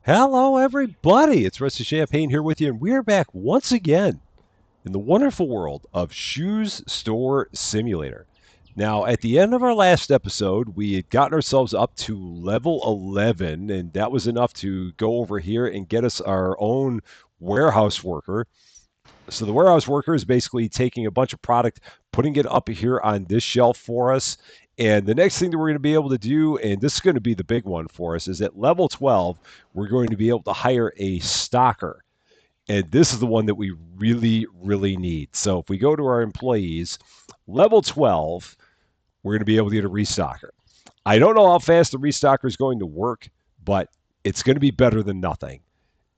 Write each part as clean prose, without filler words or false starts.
Hello, everybody. It's Rusty Champaign here with you, and we're back once again in the wonderful world of Shoes Store Simulator. Now, at the end of our last episode, we had gotten ourselves up to level 11, and that was enough to go over here and get us our own warehouse worker. So the warehouse worker is basically taking a bunch of product, putting it up here on this shelf for us. And the next thing that we're going to be able to do, and this is going to be the big one for us, is at level 12, we're going to be able to hire a stocker. And this is the one that we really, really need. So if we go to our employees, level 12, we're going to be able to get a restocker. I don't know how fast the restocker is going to work, but it's going to be better than nothing.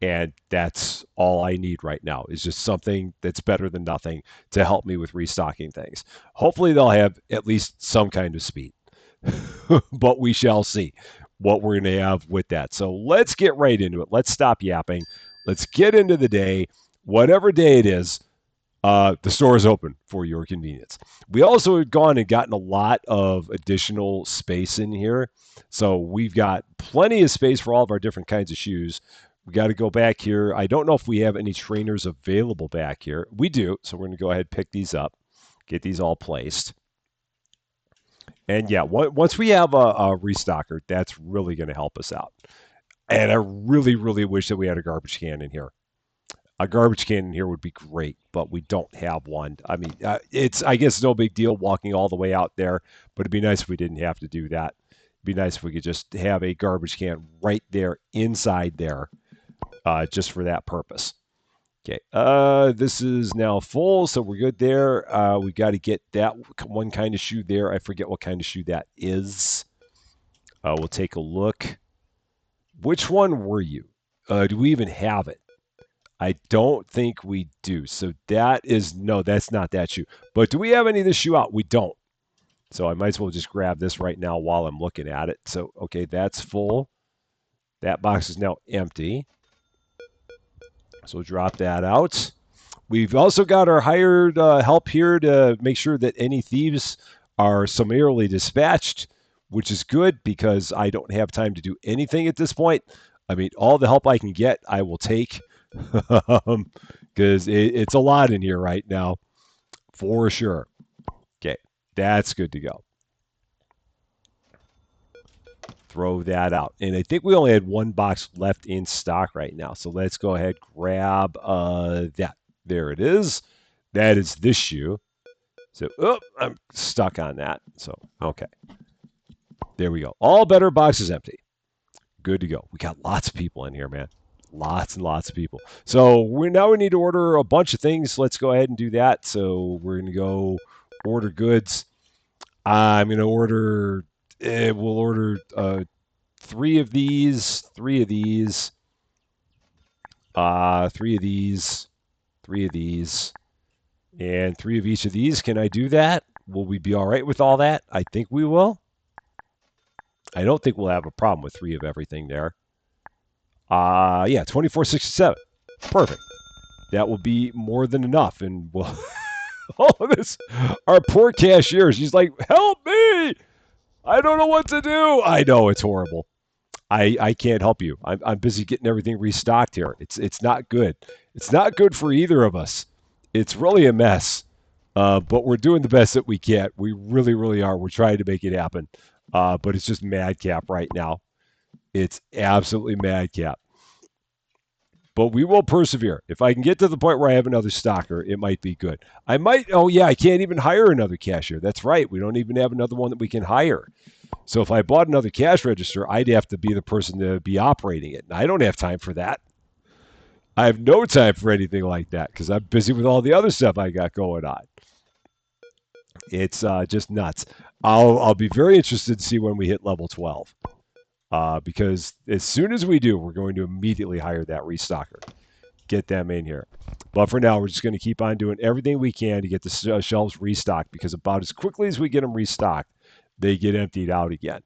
And that's all I need right now is just something that's better than nothing to help me with restocking things. Hopefully, they'll have at least some kind of speed, but we shall see what we're going to have with that. So let's get right into it. Let's stop yapping. Let's get into the day. Whatever day it is, the store is open for your convenience. We also have gone and gotten a lot of additional space in here. So we've got plenty of space for all of our different kinds of shoes. We got to go back here. I don't know if we have any trainers available back here. We do. So we're going to go ahead and pick these up, get these all placed. And yeah, once we have a restocker, that's really going to help us out. And I really, really wish that we had a garbage can in here. A garbage can in here would be great, but we don't have one. I mean, I guess no big deal walking all the way out there, but it'd be nice if we didn't have to do that. It'd be nice if we could just have a garbage can right there inside there, just for that purpose. Okay, this is now full, so we're good there. We got to get that one kind of shoe there. I forget what kind of shoe that is. We'll take a look. Which one were you? Do we even have it? I don't think we do. So that is, no, that's not that shoe. But do we have any of this shoe out? We don't. So I might as well just grab this right now while I'm looking at it. So, okay, that's full. That box is now empty. So drop that out. We've also got our hired help here to make sure that any thieves are summarily dispatched, which is good because I don't have time to do anything at this point. I mean, all the help I can get, I will take because it's a lot in here right now for sure. Okay, that's good to go. Throw that out. And I think we only had one box left in stock right now. So let's go ahead, grab that. There it is. That is this shoe. So, oh, I'm stuck on that. So, okay. There we go. All better boxes empty. Good to go. We got lots of people in here, man. Lots and lots of people. So we need to order a bunch of things. Let's go ahead and do that. So we're going to go order goods. I'm going to order. We'll order three of these, three of these, three of these, three of these, and three of each of these. Can I do that? Will we be all right with all that? I think we will. I don't think we'll have a problem with three of everything there. Yeah, 2467. Perfect. That will be more than enough. And we'll all of this. Our poor cashier, she's like, help me! I don't know what to do. I know it's horrible. I can't help you. I'm busy getting everything restocked here. It's not good. It's not good for either of us. It's really a mess. But we're doing the best that we can. We really, really are. We're trying to make it happen. But it's just madcap right now. It's absolutely madcap. But we will persevere. If I can get to the point where I have another stocker, it might be good. I might. Oh yeah, I can't even hire another cashier. That's right. We don't even have another one that we can hire. So if I bought another cash register, I'd have to be the person to be operating it. And I don't have time for that. I have no time for anything like that because I'm busy with all the other stuff I got going on. It's just nuts. I'll be very interested to see when we hit level 12 because as soon as we do, we're going to immediately hire that restocker, get them in here. But for now, we're just going to keep on doing everything we can to get the shelves restocked because about as quickly as we get them restocked, they get emptied out again.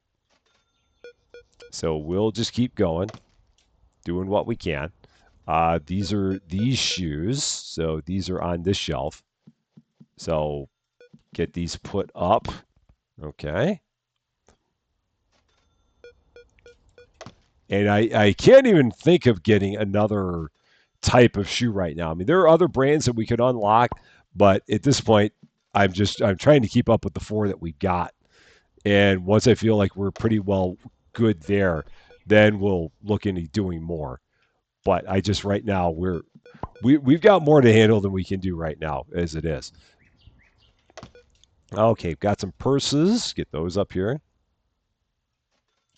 So we'll just keep going, doing what we can. These are these shoes. So these are on this shelf. So get these put up. Okay. And I can't even think of getting another type of shoe right now. I mean, there are other brands that we could unlock, but at this point, I'm trying to keep up with the four that we've got. And once I feel like we're pretty well good there, then we'll look into doing more. But I just right now we've got more to handle than we can do right now as it is. Okay, got some purses. Get those up here.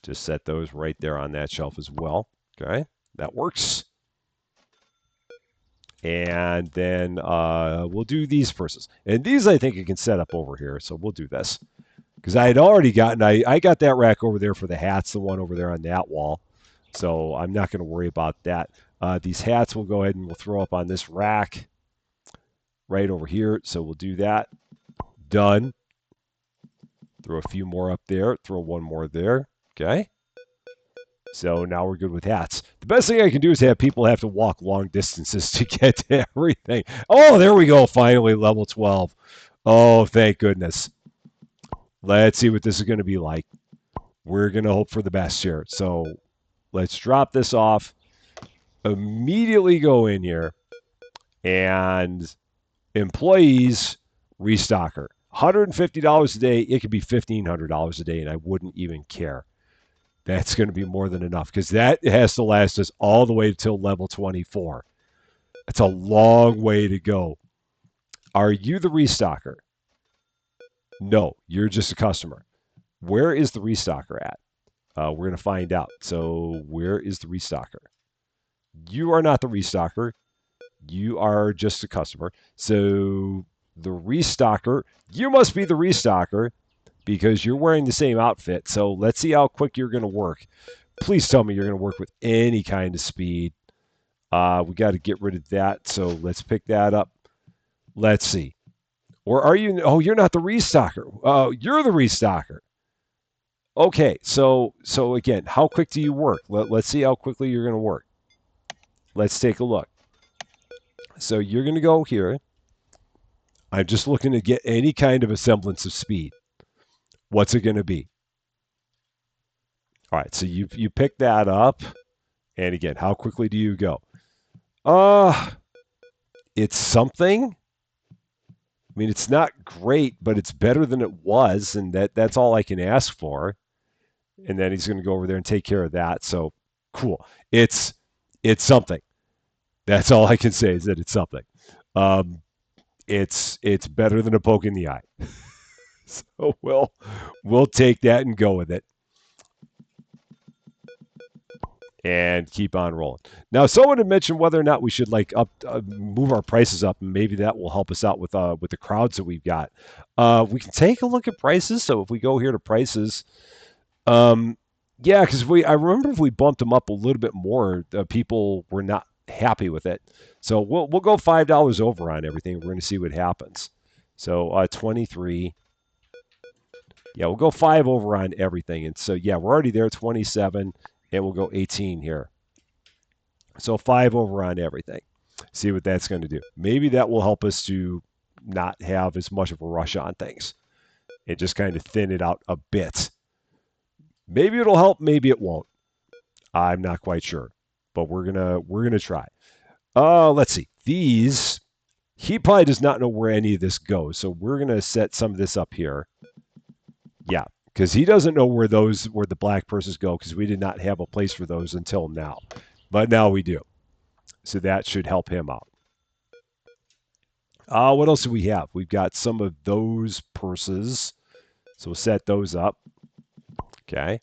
Just set those right there on that shelf as well. Okay, that works. And then we'll do these purses. And these I think you can set up over here. So we'll do this. Because I had already gotten, I got that rack over there for the hats, the one over there on that wall. So I'm not going to worry about that. These hats we'll go ahead and we'll throw up on this rack right over here. So we'll do that. Done. Throw a few more up there. Throw one more there. Okay. So now we're good with hats. The best thing I can do is have people have to walk long distances to get to everything. Oh, there we go. Finally, level 12. Oh, thank goodness. Let's see what this is going to be like. We're going to hope for the best here. So let's drop this off. Immediately go in here. And employees, Restocker. $150 a day. It could be $1,500 a day, and I wouldn't even care. That's going to be more than enough because that has to last us all the way until level 24. It's a long way to go. Are you the restocker? No, you're just a customer. Where is the restocker at? We're going to find out. So where is the restocker? You are not the restocker. You are just a customer. So the restocker, you must be the restocker because you're wearing the same outfit. So let's see how quick you're going to work. Please tell me you're going to work with any kind of speed. We got to get rid of that. So let's pick that up. Let's see. Or are you? Oh, you're not the restocker. Oh, you're the restocker. Okay. So again, how quick do you work? Let's see how quickly you're going to work. Let's take a look. So you're going to go here. I'm just looking to get any kind of a semblance of speed. What's it going to be? All right, so you pick that up, and again, how quickly do you go? It's something. I mean, it's not great, but it's better than it was, and that's all I can ask for. And then he's going to go over there and take care of that. So cool. It's something. That's all I can say is that it's something. It's better than a poke in the eye. So we'll take that and go with it. And keep on rolling. Now, someone had mentioned whether or not we should move our prices up, and maybe that will help us out with the crowds that we've got. We can take a look at prices. So if we go here to prices, yeah, because I remember if we bumped them up a little bit more, people were not happy with it. So we'll go $5 over on everything. We're going to see what happens. So 23. Yeah, we'll go 5 over on everything, and so yeah, we're already there. 27. And we'll go 18 here. So 5 over on everything. See what that's going to do. Maybe that will help us to not have as much of a rush on things and just kind of thin it out a bit. Maybe it'll help, maybe it won't. I'm not quite sure, but we're gonna try. Let's see. These, he probably does not know where any of this goes, so we're gonna set some of this up here. Yeah, because he doesn't know where the black purses go because we did not have a place for those until now. But now we do. So that should help him out. What else do we have? We've got some of those purses. So we'll set those up. Okay.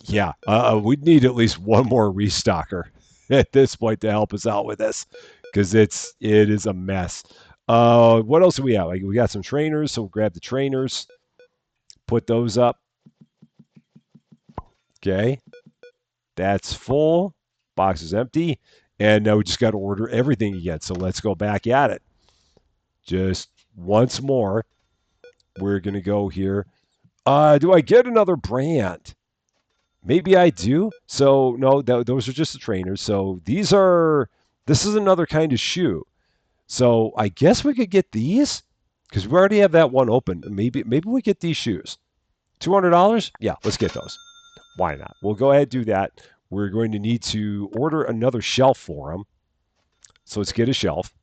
Yeah, we'd need at least one more restocker at this point to help us out with this because it is a mess. What else do we have? We got some trainers, so we'll grab the trainers. Put those up. Okay. That's full. Box is empty. And now we just got to order everything again. So let's go back at it. Just once more. We're going to go here. Do I get another brand? Maybe I do. So, no, those are just the trainers. So this is another kind of shoe. So I guess we could get these because we already have that one open. Maybe we get these shoes. $200? Yeah, let's get those. Why not? We'll go ahead and do that. We're going to need to order another shelf for them. So let's get a shelf.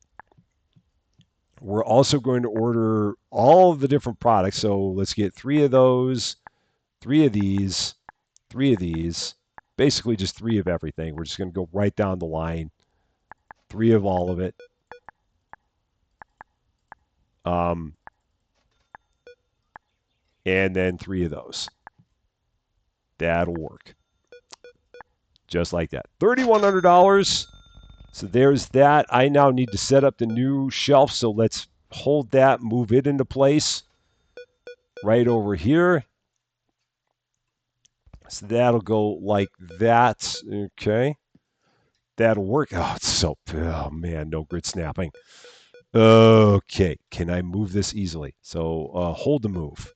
We're also going to order all of the different products. So let's get 3 of those, 3 of these, 3 of these, basically just 3 of everything. We're just going to go right down the line, 3 of all of it. And then 3 of those. That'll work. Just like that. $3,100. So there's that. I now need to set up the new shelf. So let's hold that, move it into place right over here. So that'll go like that. Okay. That'll work. Oh man, no grid snapping. Okay. Can I move this easily? So hold the move.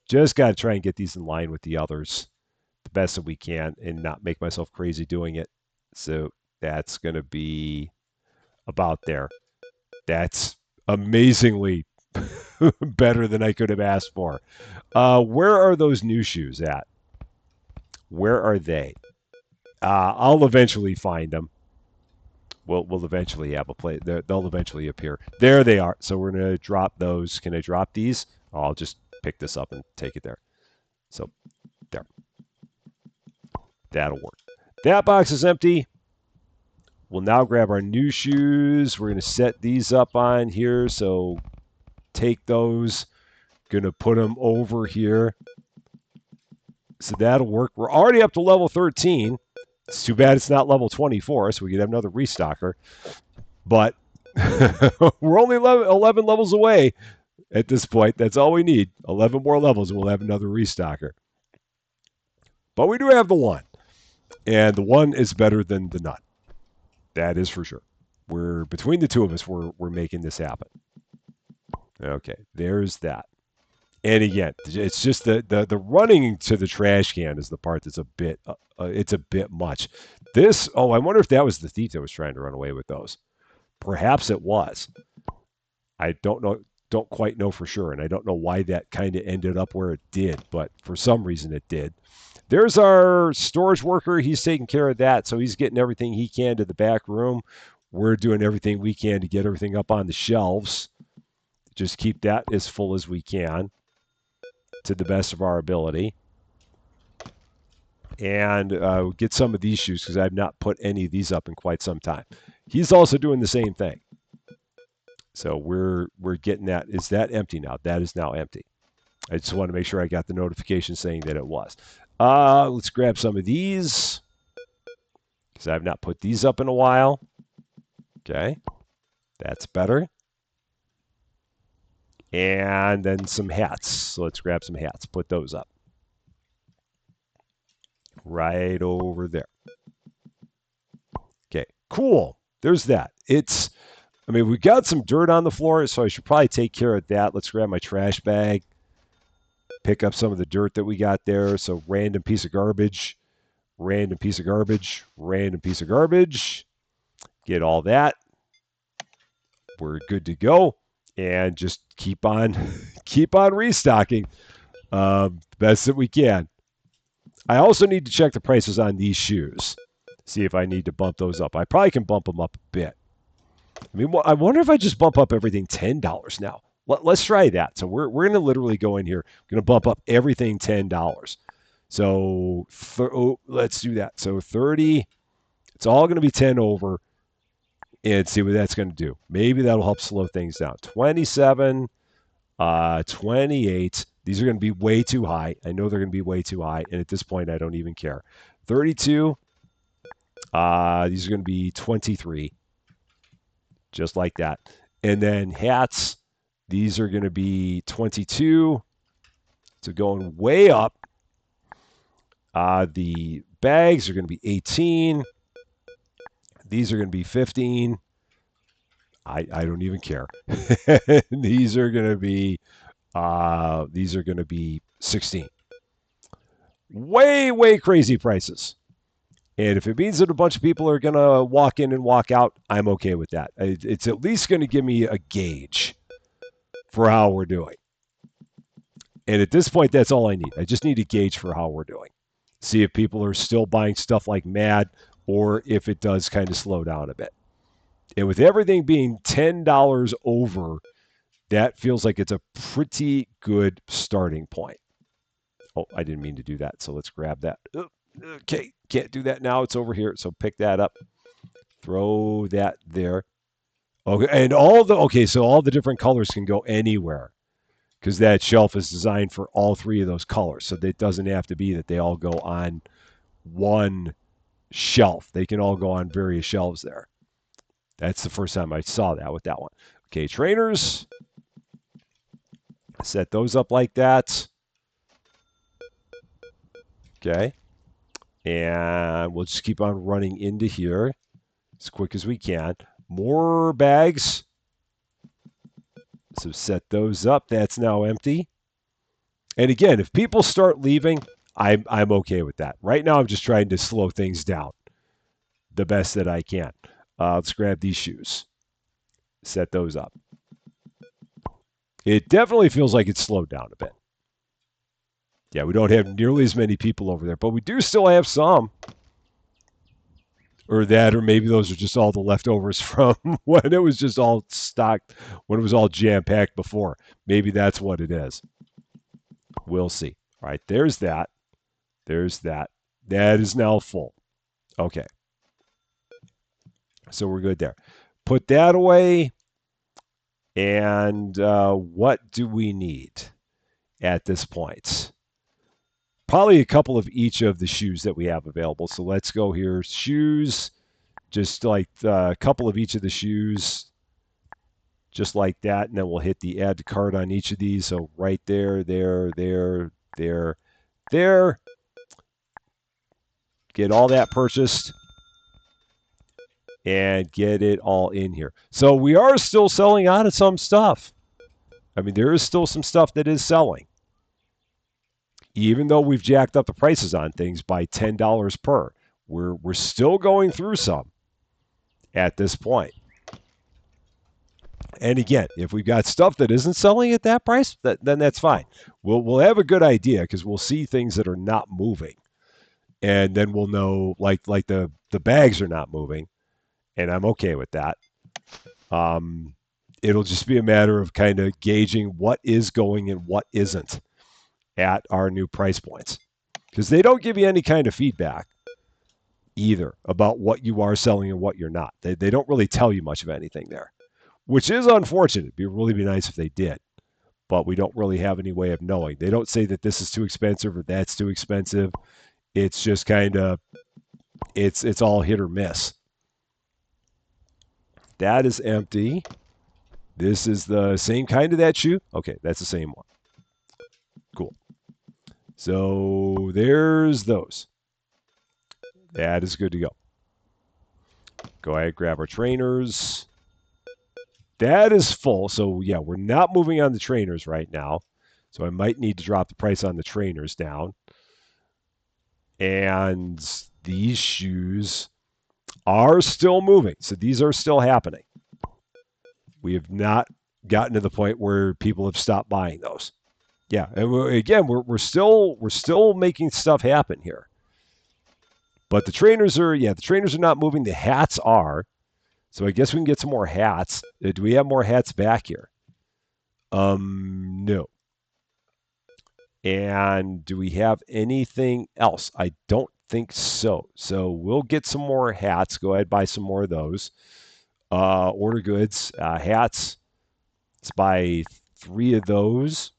Just got to try and get these in line with the others the best that we can and not make myself crazy doing it. So that's going to be about there. That's amazingly better than I could have asked for. Where are those new shoes at? Where are they? I'll eventually find them. We'll eventually have a play. They'll eventually appear. There they are. So we're going to drop those. Can I drop these? I'll just pick this up and take it there. So there. That'll work. That box is empty. We'll now grab our new shoes. We're going to set these up on here. So take those. Going to put them over here. So that'll work. We're already up to level 13. It's too bad it's not level 24, so we could have another restocker. But we're only 11 levels away at this point. That's all we need. 11 more levels, and we'll have another restocker. But we do have the 1. And the 1 is better than the none. That is for sure. We're between the 2 of us, we're making this happen. Okay, there's that. And again, it's just the running to the trash can is the part that's it's a bit much. I wonder if that was the thief that was trying to run away with those. Perhaps it was. I don't quite know for sure, and I don't know why that kind of ended up where it did, but for some reason it did. There's our storage worker. He's taking care of that, so he's getting everything he can to the back room. We're doing everything we can to get everything up on the shelves. Just keep that as full as we can to the best of our ability. And get some of these shoes because I've not put any of these up in quite some time. He's also doing the same thing. So we're getting that. Is that empty now? That is now empty. I just want to make sure I got the notification saying that it was. Let's grab some of these because I've not put these up in a while. Okay. That's better. And then some hats. So let's grab some hats. Put those up. Right over there. Okay, cool. There's that. We've got some dirt on the floor, so I should probably take care of that. Let's grab my trash bag. Pick up some of the dirt that we got there. So random piece of garbage, random piece of garbage, random piece of garbage. Get all that. We're good to go. And just keep on restocking best that we can. I also need to check the prices on these shoes. See if I need to bump those up. I probably can bump them up a bit. I wonder if I just bump up everything $10 now. Let's try that. So we're going to literally go in here. We're going to bump up everything $10. So let's do that. So 30. It's all going to be 10 over. And see what that's going to do. Maybe that'll help slow things down. 27, 28. These are going to be way too high. I know they're going to be way too high. And at this point, I don't even care. 32. These are going to be 23. Just like that. And then hats. These are going to be 22. So going way up. The bags are going to be 18. These are going to be 15. I don't even care. These are going to be 16. Way crazy prices. And if it means that a bunch of people are going to walk in and walk out, I'm okay with that. It's at least going to give me a gauge for how we're doing. And at this point, that's all I need. I just need a gauge for how we're doing. See if people are still buying stuff like mad or if it does kind of slow down a bit. And with everything being $10 over, that feels like it's a pretty good starting point. Oh, I didn't mean to do that. So let's grab that. Okay, can't do that now. It's over here. So pick that up. Throw that there. Okay, and so all the different colors can go anywhere because that shelf is designed for all three of those colors. So it doesn't have to be that they all go on one shelf. They can all go on various shelves there. That's the first time I saw that with that one. Okay, trainers. Set those up like that. Okay. And we'll just keep on running into here as quick as we can. More bags. So set those up. That's now empty. And again, if people start leaving, I'm okay with that. Right now, I'm just trying to slow things down the best that I can. Let's grab these shoes. Set those up. It definitely feels like it's slowed down a bit. Yeah, we don't have nearly as many people over there, but we do still have some. Or that, or maybe those are just all the leftovers from when it was just all stocked, when it was all jam-packed before. Maybe that's what it is. We'll see. All right, there's that. There's that. That is now full. Okay. So we're good there. Put that away. And what do we need at this point? Probably a couple of each of the shoes that we have available. So let's go here. Shoes, just like a couple of each of the shoes, just like that. And then we'll hit the add to cart on each of these. So right there, there. Get all that purchased and get it all in here. So we are still selling out of some stuff. I mean, there is still some stuff that is selling. Even though we've jacked up the prices on things by $10 per, we're still going through some at this point. And again, if we've got stuff that isn't selling at that price, then that's fine. We'll have a good idea because we'll see things that are not moving, and then we'll know like the bags are not moving, and I'm okay with that. It'll just be a matter of kind of gauging what is going and what isn't at our new price points, because they don't give you any kind of feedback either about what you are selling and what you're not. They don't really tell you much of anything there, which is unfortunate. It'd really be nice if they did, but we don't really have any way of knowing. They don't say that this is too expensive or that's too expensive. It's just kind of, it's all hit or miss. That is empty. This is the same kind of that shoe. Okay, that's the same one. Cool. So there's those. That is good to go. Go ahead, grab our trainers. That is full. So yeah, we're not moving on the trainers right now. So I might need to drop the price on the trainers down. And these shoes are still moving. So these are still happening. We have not gotten to the point where people have stopped buying those. Yeah, and we're still making stuff happen here. But the trainers are not moving. The hats are. So I guess we can get some more hats. Do we have more hats back here? No. And do we have anything else? I don't think so. So we'll get some more hats. Go ahead, buy some more of those. Order goods, hats. Let's buy 3 of those.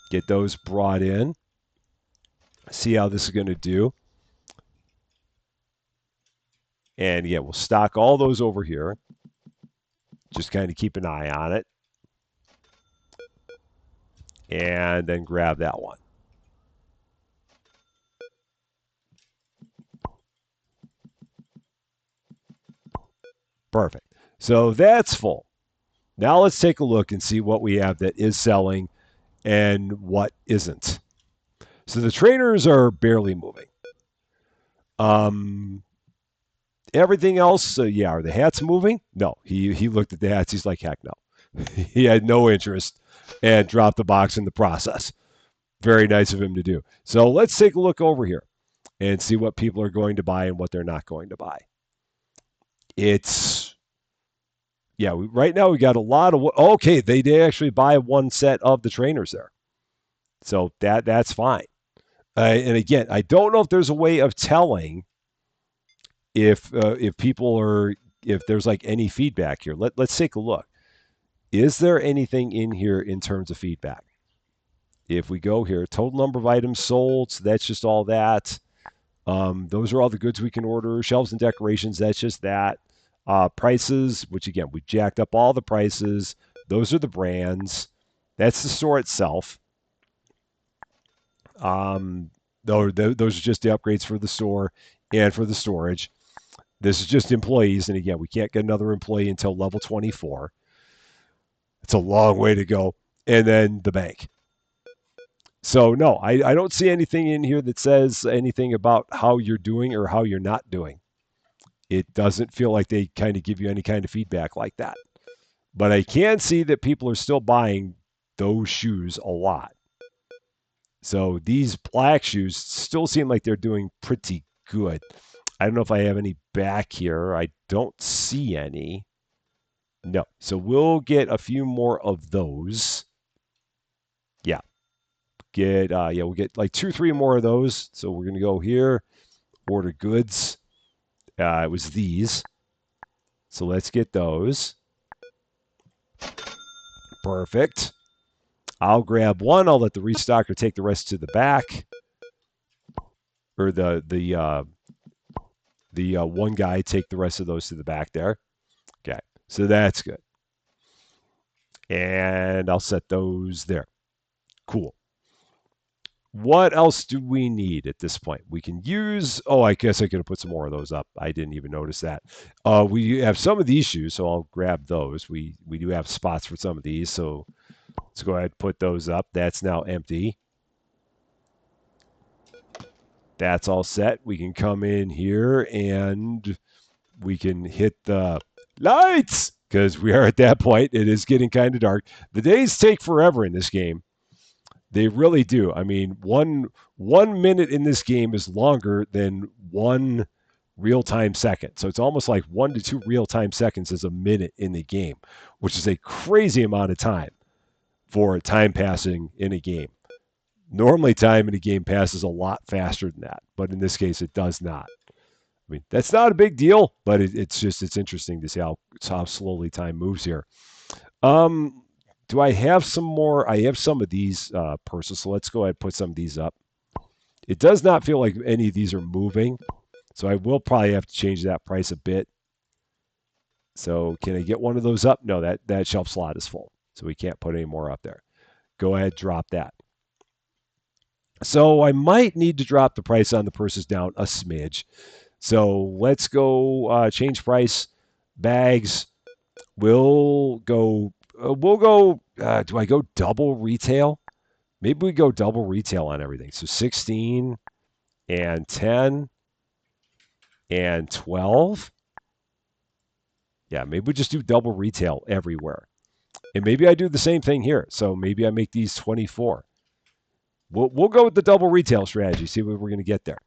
Get those brought in. See how this is going to do. And yeah, we'll stock all those over here. Just kind of keep an eye on it. And then grab that one. Perfect. So that's full. Now let's take a look and see what we have that is selling and what isn't. So the trainers are barely moving. Everything else, yeah, are the hats moving? No. He looked at the hats. He's like, heck no. He had no interest and dropped the box in the process. Very nice of him to do. So let's take a look over here and see what people are going to buy and what they're not going to buy. It's yeah. Right now we got a lot of okay. They did actually buy one set of the trainers there, so that's fine. And again, I don't know if there's a way of telling if people are if there's like any feedback here. Let's take a look. Is there anything in here in terms of feedback? If we go here, total number of items sold, so that's just all that. Those are all the goods we can order. Shelves and decorations, that's just that. Prices, which again, we jacked up all the prices. Those are the brands. That's the store itself. Those are just the upgrades for the store and for the storage. This is just employees. And again, we can't get another employee until level 24. It's a long way to go. And then the bank. So, no, I don't see anything in here that says anything about how you're doing or how you're not doing. It doesn't feel like they kind of give you any kind of feedback like that. But I can see that people are still buying those shoes a lot. So these black shoes still seem like they're doing pretty good. I don't know if I have any back here. I don't see any. No. So we'll get a few more of those. Yeah. We'll get like 2, 3 more of those. So we're gonna go here, order goods. It was these. So let's get those. Perfect. I'll grab one. I'll let the restocker take the rest to the back, or the one guy take the rest of those to the back there. Okay, so that's good. And I'll set those there. Cool. What else do we need at this point? We can use. Oh, I guess I could have put some more of those up. I didn't even notice that. We have some of these shoes, so I'll grab those. We do have spots for some of these, so let's go ahead and put those up. That's now empty. That's all set. We can come in here and we can hit the lights because we are at that point. It is getting kind of dark. The days take forever in this game. They really do. I mean, one minute in this game is longer than one real time second. So it's almost like 1 to 2 real time seconds is a minute in the game, which is a crazy amount of time for time passing in a game. Normally, time in a game passes a lot faster than that, but in this case, it does not. I mean, that's not a big deal, but it's interesting to see how slowly time moves here. Um, do I have some more? I have some of these purses, so let's go ahead and put some of these up. It does not feel like any of these are moving, so I will probably have to change that price a bit. So can I get one of those up? No, that shelf slot is full, so we can't put any more up there. Go ahead, drop that. So I might need to drop the price on the purses down a smidge. So let's go change price. Bags. We'll go. We'll go. Do I go double retail? Maybe we go double retail on everything. So 16 and 10 and 12. Yeah, maybe we just do double retail everywhere. And maybe I do the same thing here. So maybe I make these 24. We'll go with the double retail strategy. See what we're going to get there.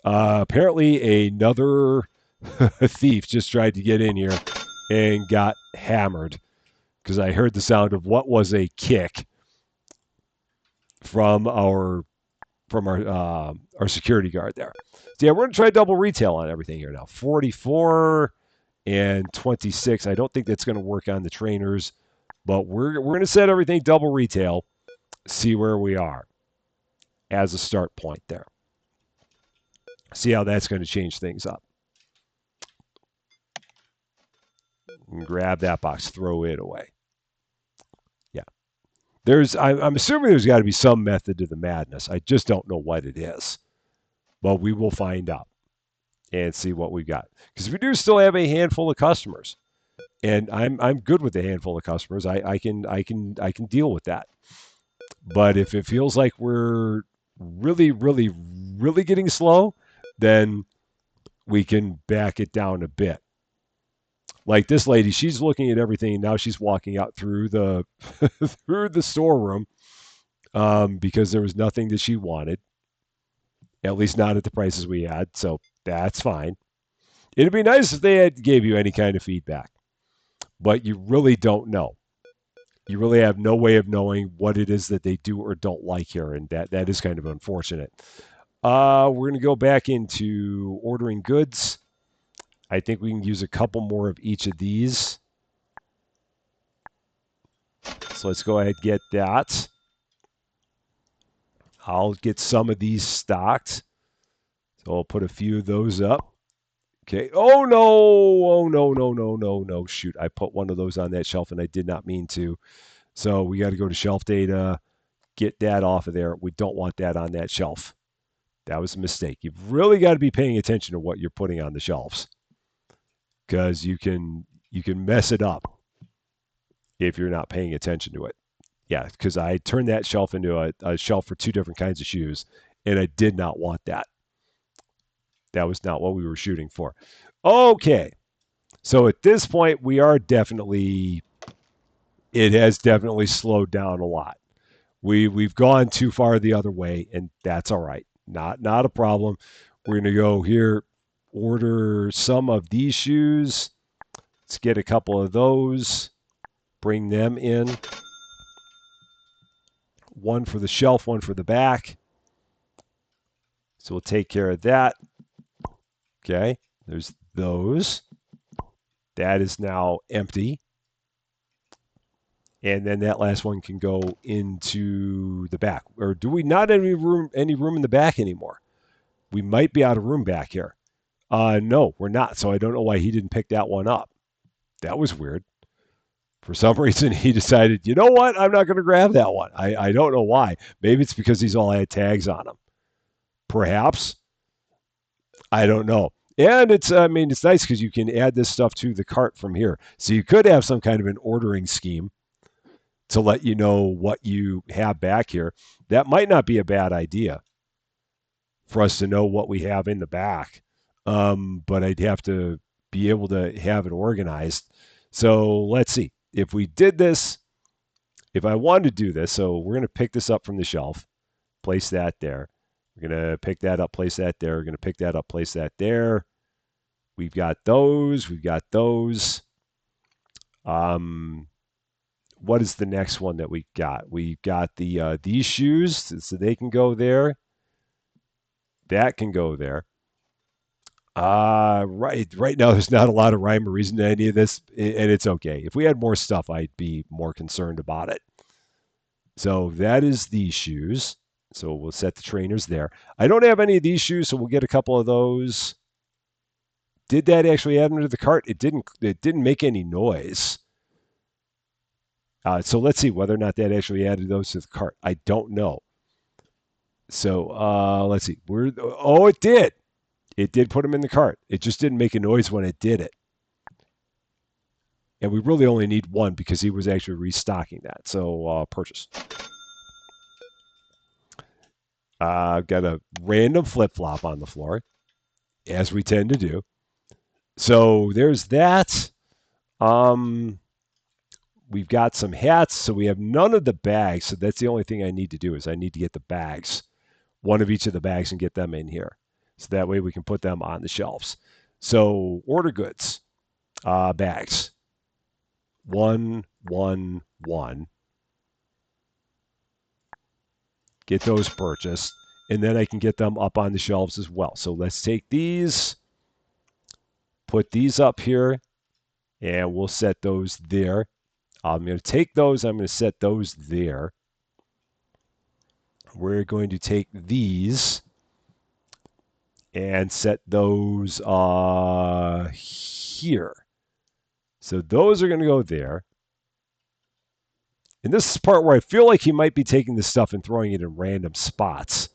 Apparently, another thief just tried to get in here and got hammered because I heard the sound of what was a kick from our security guard there. So yeah, we're going to try double retail on everything here now. 44 and 26. I don't think that's going to work on the trainers, but we're going to set everything double retail. See where we are as a start point there. See how that's going to change things up. And grab that box, throw it away. Yeah. I'm assuming there's got to be some method to the madness. I just don't know what it is. But we will find out and see what we've got. Because we do still have a handful of customers. And I'm good with a handful of customers. I can deal with that. But if it feels like we're really, really, really getting slow, then we can back it down a bit. Like this lady, she's looking at everything, and now she's walking out through the through the storeroom. because there was nothing that she wanted, at least not at the prices we had. So that's fine. It'd be nice if they had gave you any kind of feedback, but you really don't know. You really have no way of knowing what it is that they do or don't like here, and that is kind of unfortunate. We're going to go back into ordering goods. I think we can use a couple more of each of these. So let's go ahead and get that. I'll get some of these stocked. So I'll put a few of those up. Okay. Oh no! Oh no! No! No! No! No! Shoot! I put one of those on that shelf, and I did not mean to. So we got to go to shelf data, get that off of there. We don't want that on that shelf. That was a mistake. You've really got to be paying attention to what you're putting on the shelves, because you can mess it up if you're not paying attention to it. Yeah, because I turned that shelf into a shelf for two different kinds of shoes, and I did not want that. That was not what we were shooting for. Okay, so at this point, it has definitely slowed down a lot. We've gone too far the other way, and that's all right. Not a problem. We're gonna go here, order some of these shoes. Let's get a couple of those, bring them in. One for the shelf, one for the back. So we'll take care of that. Okay, there's those. That is now empty. And then that last one can go into the back. Or do we not have any room in the back anymore? We might be out of room back here. No, we're not. So I don't know why he didn't pick that one up. That was weird. For some reason, he decided, you know what? I'm not going to grab that one. I don't know why. Maybe it's because these all had tags on them. Perhaps. I don't know. And it's nice because you can add this stuff to the cart from here. So you could have some kind of an ordering scheme to let you know what you have back here. That might not be a bad idea for us to know what we have in the back. But I'd have to be able to have it organized. So let's see. If we did this, if I wanted to do this, so we're going to pick this up from the shelf, place that there. We're going to pick that up, place that there. We're going to pick that up, place that there. We've got those. We've got those. What is the next one that we got? We got these shoes, so they can go there. That can go there. Right now, there's not a lot of rhyme or reason to any of this, and it's okay. If we had more stuff, I'd be more concerned about it. So that is these shoes. So we'll set the trainers there. I don't have any of these shoes, so we'll get a couple of those. Did that actually add them to the cart? It didn't. It didn't make any noise. So let's see whether or not that actually added those to the cart. I don't know. So let's see. Oh, it did. It did put them in the cart. It just didn't make a noise when it did it. And we really only need one because he was actually restocking that. So purchase. I've got a random flip flop on the floor, as we tend to do. So there's that. We've got some hats, so we have none of the bags. So that's the only thing I need to do is I need to get the bags, one of each of the bags, and get them in here. So that way we can put them on the shelves. So order goods, bags, 1, 1, 1. Get those purchased, and then I can get them up on the shelves as well. So let's take these, put these up here, and we'll set those there. I'm going to take those. I'm going to set those there. We're going to take these and set those here. So those are going to go there. And this is the part where I feel like he might be taking this stuff and throwing it in random spots,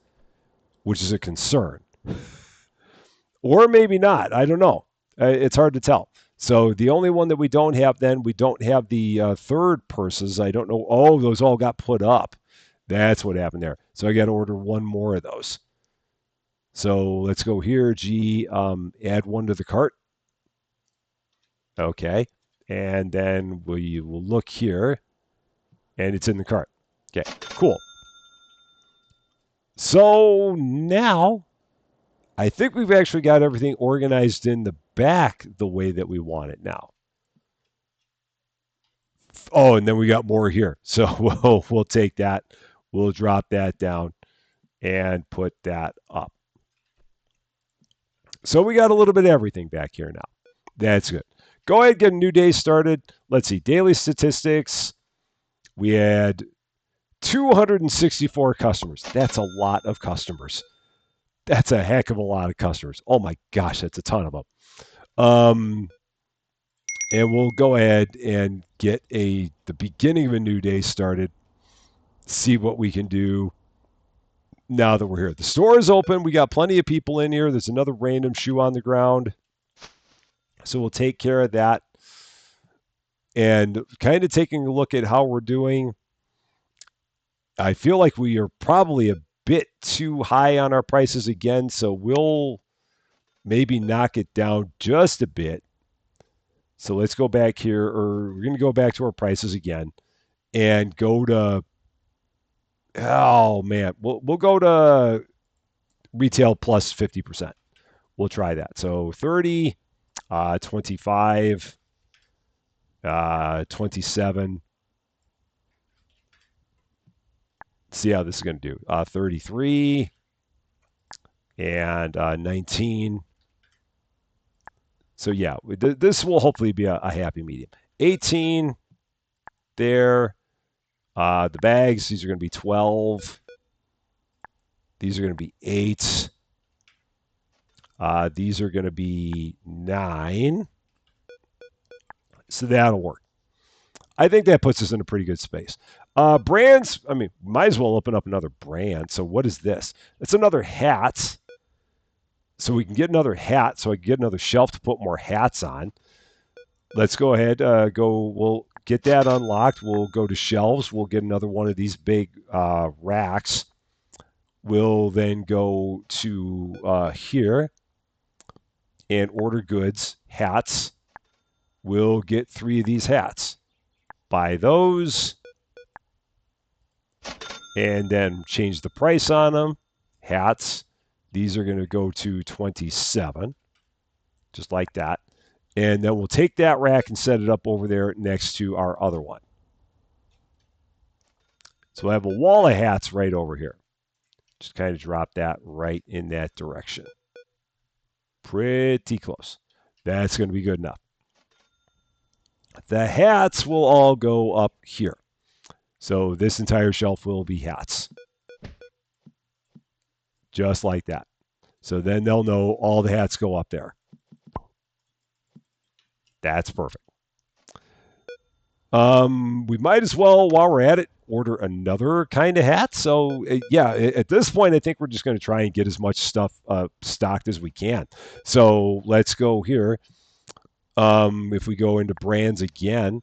which is a concern. Or maybe not. I don't know. It's hard to tell. So the only one that we don't have then, we don't have the third purses. I don't know. Oh, those all got put up. That's what happened there. So I got to order one more of those. So let's go here. Add one to the cart. Okay. And then we will look here, and it's in the cart. Okay, cool. So now I think we've actually got everything organized in the back the way that we want it now. Oh, and then we got more here. So we'll take that. We'll drop that down and put that up. So we got a little bit of everything back here now. That's good. Go ahead, get a new day started. Let's see. Daily statistics. We had 264 customers. That's a lot of customers. That's a heck of a lot of customers. Oh my gosh, that's a ton of them. Um, and we'll go ahead and get the beginning of a new day started. See what we can do now that we're here. The store is open. We got plenty of people in here. There's another random shoe on the ground. So we'll take care of that. And kind of taking a look at how we're doing, I feel like we are probably a bit too high on our prices again. So we'll maybe knock it down just a bit. So let's go back here, or we're going to go back to our prices again and go to, oh man, we'll go to retail plus 50%. We'll try that. So 30, 25, 27. See how this is going to do. 33 and 19. So yeah, this will hopefully be a happy medium. 18 there. The bags, these are going to be 12. These are going to be 8. These are going to be 9. So that'll work. I think that puts us in a pretty good space. Brands, I mean, might as well open up another brand. So what is this? It's another hat. So we can get another hat, so I can get another shelf to put more hats on. Let's go ahead, we'll get that unlocked. We'll go to shelves. We'll get another one of these big racks. We'll then go to here and order goods, hats. We'll get 3 of these hats. Buy those and then change the price on them. Hats. These are going to go to 27, just like that. And then we'll take that rack and set it up over there next to our other one. So I have a wall of hats right over here. Just kind of drop that right in that direction. Pretty close. That's going to be good enough. The hats will all go up here. So this entire shelf will be hats. Just like that. So then they'll know all the hats go up there. That's perfect. We might as well, while we're at it, order another kind of hat. So yeah, at this point, I think we're just going to try and get as much stuff stocked as we can. So let's go here. If we go into brands again,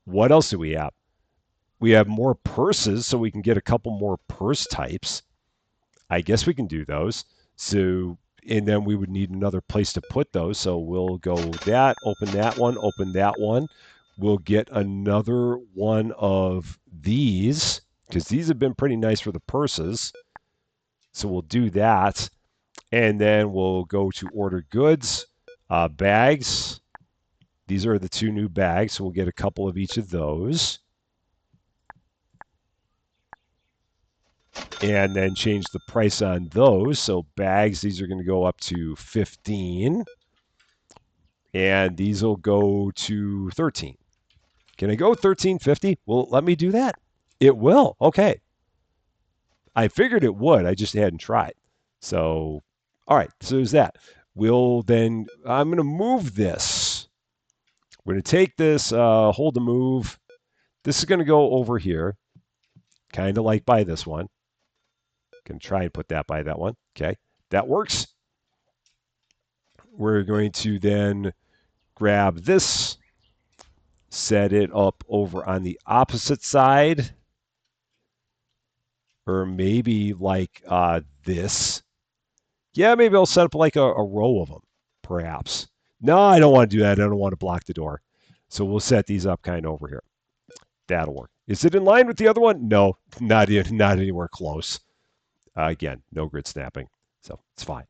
what else do we have? We have more purses, so we can get a couple more purse types. I guess we can do those. So, and then we would need another place to put those. So we'll go that, open that one, open that one. We'll get another one of these because these have been pretty nice for the purses. So we'll do that. And then we'll go to order goods, bags. These are the 2 new bags. So we'll get a couple of each of those. And then change the price on those. So bags, these are going to go up to 15. And these will go to 13. Can I go 13.50? Well, let me do that. It will. Okay. I figured it would. I just hadn't tried. So, all right. So there's that. We'll then, I'm going to move this. We're going to take this, hold the move. This is going to go over here, kind of like by this one. Going to try and put that by that one. Okay. That works. We're going to then grab this, set it up over on the opposite side, or maybe like this. Yeah, maybe I'll set up like a row of them, perhaps. No, I don't want to do that. I don't want to block the door. So we'll set these up kind of over here. That'll work. Is it in line with the other one? No, not anywhere close. Again, no grid snapping, so it's fine.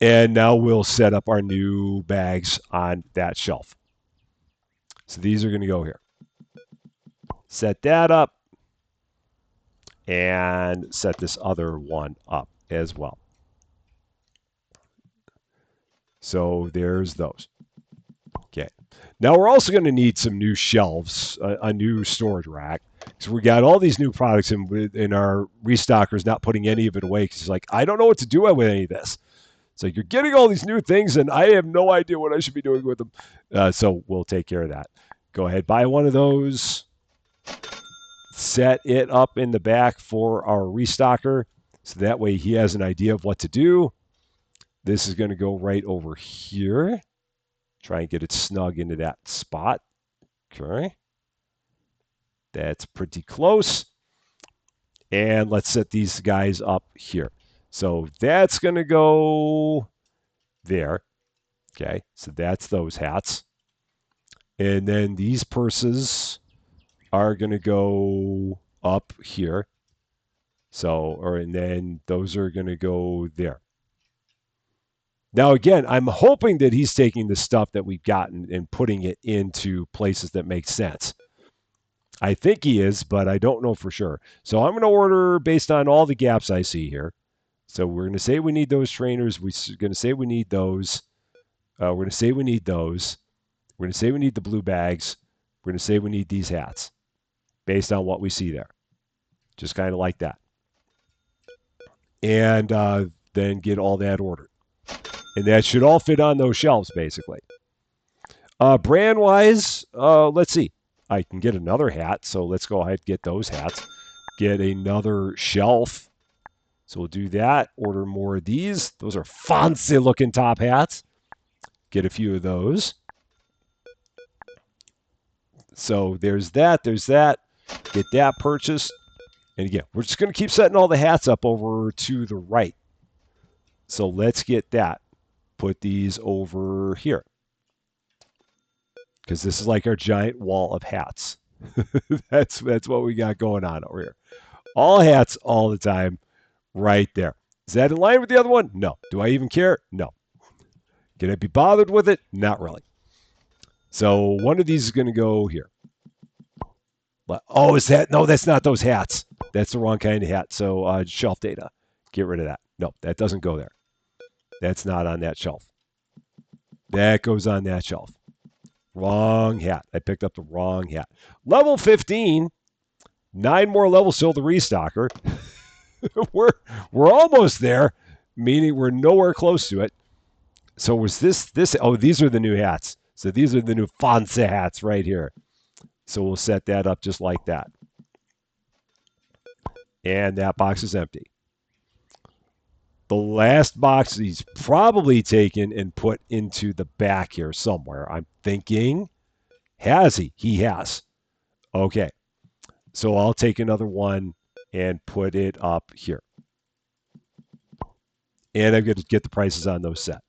And now we'll set up our new bags on that shelf. So these are going to go here. Set that up and set this other one up as well. So there's those. Okay. Now we're also going to need some new shelves, a new storage rack. So we got all these new products, and our restocker's not putting any of it away because he's like, I don't know what to do with any of this. It's like, you're getting all these new things, and I have no idea what I should be doing with them. So we'll take care of that. Go ahead, buy one of those. Set it up in the back for our restocker, so that way he has an idea of what to do. This is going to go right over here. Try and get it snug into that spot. Okay. That's pretty close. And let's set these guys up here. So that's going to go there. Okay. So that's those hats. And then these purses are going to go up here. And then those are going to go there. Now, again, I'm hoping that he's taking the stuff that we've gotten and putting it into places that make sense. I think he is, but I don't know for sure. So I'm going to order based on all the gaps I see here. So we're going to say we need those trainers. We're going to say we need those. We're going to say we need those. We're going to say we need the blue bags. We're going to say we need these hats based on what we see there. Just kind of like that. And then get all that ordered. And that should all fit on those shelves, basically. Brand-wise, let's see. I can get another hat, so let's go ahead and get those hats. Get another shelf. So we'll do that. Order more of these. Those are fancy-looking top hats. Get a few of those. So there's that. There's that. Get that purchased. And again, we're just going to keep setting all the hats up over to the right. So let's get that. Put these over here. Because this is like our giant wall of hats. That's what we got going on over here. All hats all the time right there. Is that in line with the other one? No. Do I even care? No. Can I be bothered with it? Not really. So one of these is going to go here. Oh, is that? No, that's not those hats. That's the wrong kind of hat. So shelf data. Get rid of that. No, that doesn't go there. That's not on that shelf. That goes on that shelf. Wrong hat. I picked up the wrong hat. Level 15. 9 more levels till the restocker. we're almost there, meaning we're nowhere close to it. So was this? Oh, these are the new hats. So these are the new fancy hats right here. So we'll set that up just like that. And that box is empty. The last box he's probably taken and put into the back here somewhere. I'm thinking, has he? He has. Okay. So I'll take another one and put it up here. And I'm going to get the prices on those set.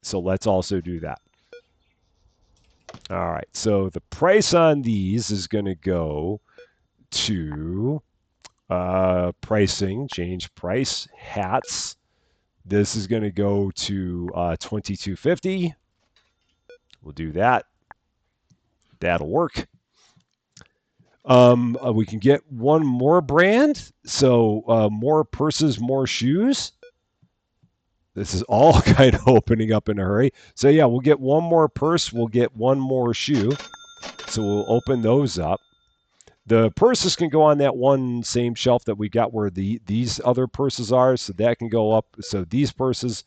So let's also do that. All right. So the price on these is going to go to pricing, change price, hats. This is going to go to $22.50. We'll do that. That'll work. We can get one more brand. So more purses, more shoes. This is all kind of opening up in a hurry. So yeah, we'll get one more purse. We'll get one more shoe. So we'll open those up. The purses can go on that one same shelf that we got where these other purses are. So that can go up. So these purses,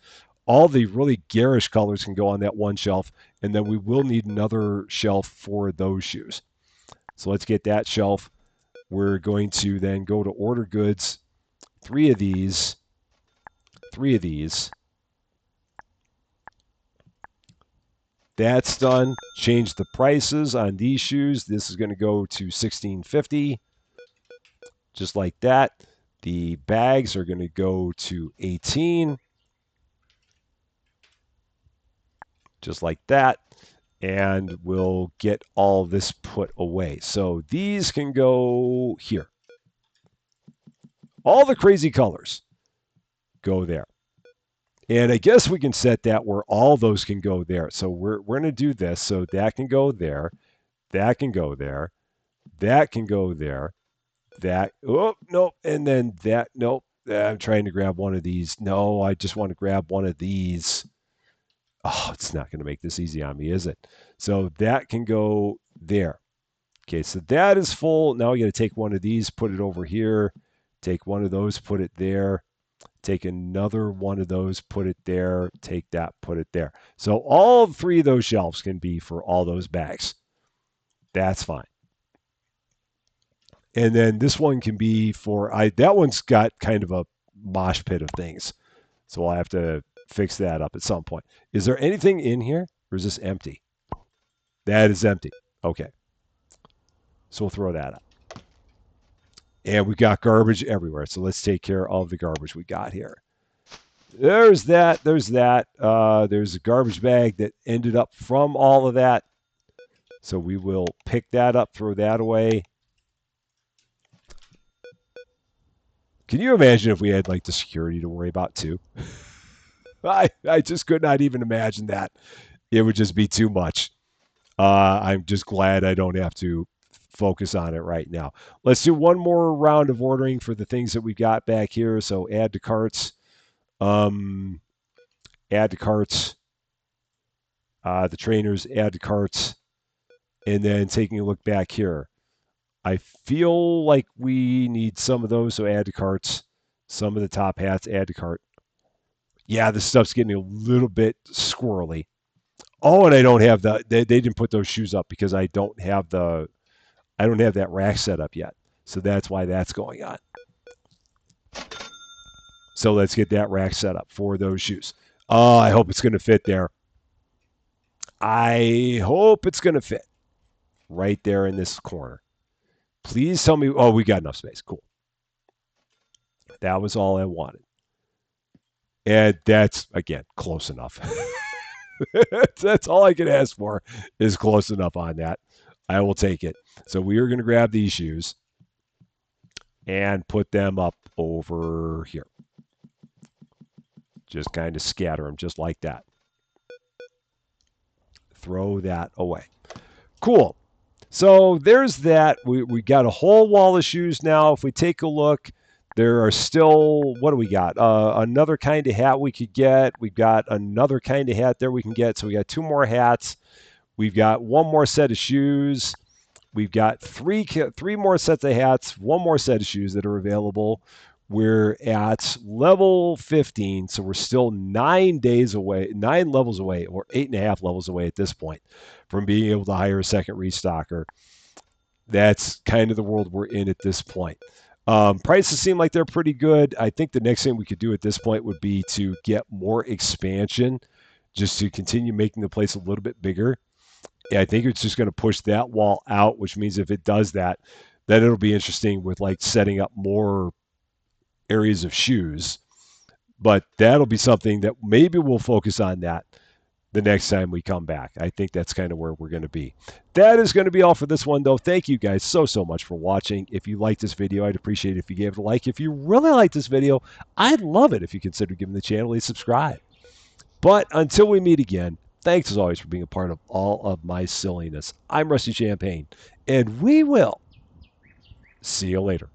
all the really garish colors can go on that one shelf. And then we will need another shelf for those shoes. So let's get that shelf. We're going to then go to order goods. 3 of these. 3 of these. That's done. Change the prices on these shoes. This is going to go to $16.50. Just like that. The bags are going to go to $18. Just like that. And we'll get all this put away. So these can go here. All the crazy colors go there. And I guess we can set that where all those can go there. So we're going to do this. So that can go there. That can go there. That can go there. That, oh, nope. And then that, nope. I'm trying to grab one of these. No, I just want to grab one of these. Oh, it's not going to make this easy on me, is it? So that can go there. Okay, so that is full. Now we got to take one of these, put it over here. Take one of those, put it there. Take another one of those, put it there. Take that, put it there. So all three of those shelves can be for all those bags. That's fine. And then this one can be for that one's got kind of a mosh pit of things. So I'll have to fix that up at some point. Is there anything in here or is this empty? That is empty. Okay. So we'll throw that up. And we got garbage everywhere. So let's take care of the garbage we got here. There's that. There's that. There's a garbage bag that ended up from all of that. So we will pick that up, throw that away. Can you imagine if we had like the security to worry about too? I just could not even imagine that. It would just be too much. I'm just glad I don't have to focus on it right now. Let's do one more round of ordering for the things that we got back here. So add to carts. Add to carts. The trainers, add to carts. And then taking a look back here. I feel like we need some of those, so add to carts. Some of the top hats, add to cart. Yeah, this stuff's getting a little bit squirrely. Oh, and I don't have they didn't put those shoes up because I don't have that rack set up yet. So that's why that's going on. So let's get that rack set up for those shoes. Oh, I hope it's going to fit there. I hope it's going to fit right there in this corner. Please tell me. Oh, we got enough space. Cool. That was all I wanted. And that's, again, close enough. That's all I can ask for is close enough on that. I will take it. So we are going to grab these shoes and put them up over here. Just kind of scatter them just like that. Throw that away. Cool. So there's that. We got a whole wall of shoes now. If we take a look, there are still, what do we got? Another kind of hat we could get. We've got another kind of hat there we can get. So we got two more hats. We've got one more set of shoes. We've got three more sets of hats, one more set of shoes that are available. We're at level 15, so we're still 9 levels away, or 8.5 levels away at this point from being able to hire a second restocker. That's kind of the world we're in at this point. Prices seem like they're pretty good. I think the next thing we could do at this point would be to get more expansion just to continue making the place a little bit bigger. I think it's just going to push that wall out, which means if it does that, then it'll be interesting with like setting up more areas of shoes. But that'll be something that maybe we'll focus on that the next time we come back. I think that's kind of where we're going to be. That is going to be all for this one, though. Thank you guys so much for watching. If you liked this video, I'd appreciate it if you gave it a like. If you really like this video, I'd love it if you consider giving the channel a subscribe. But until we meet again, thanks as always for being a part of all of my silliness. I'm Rusty Champagne, and we will see you later.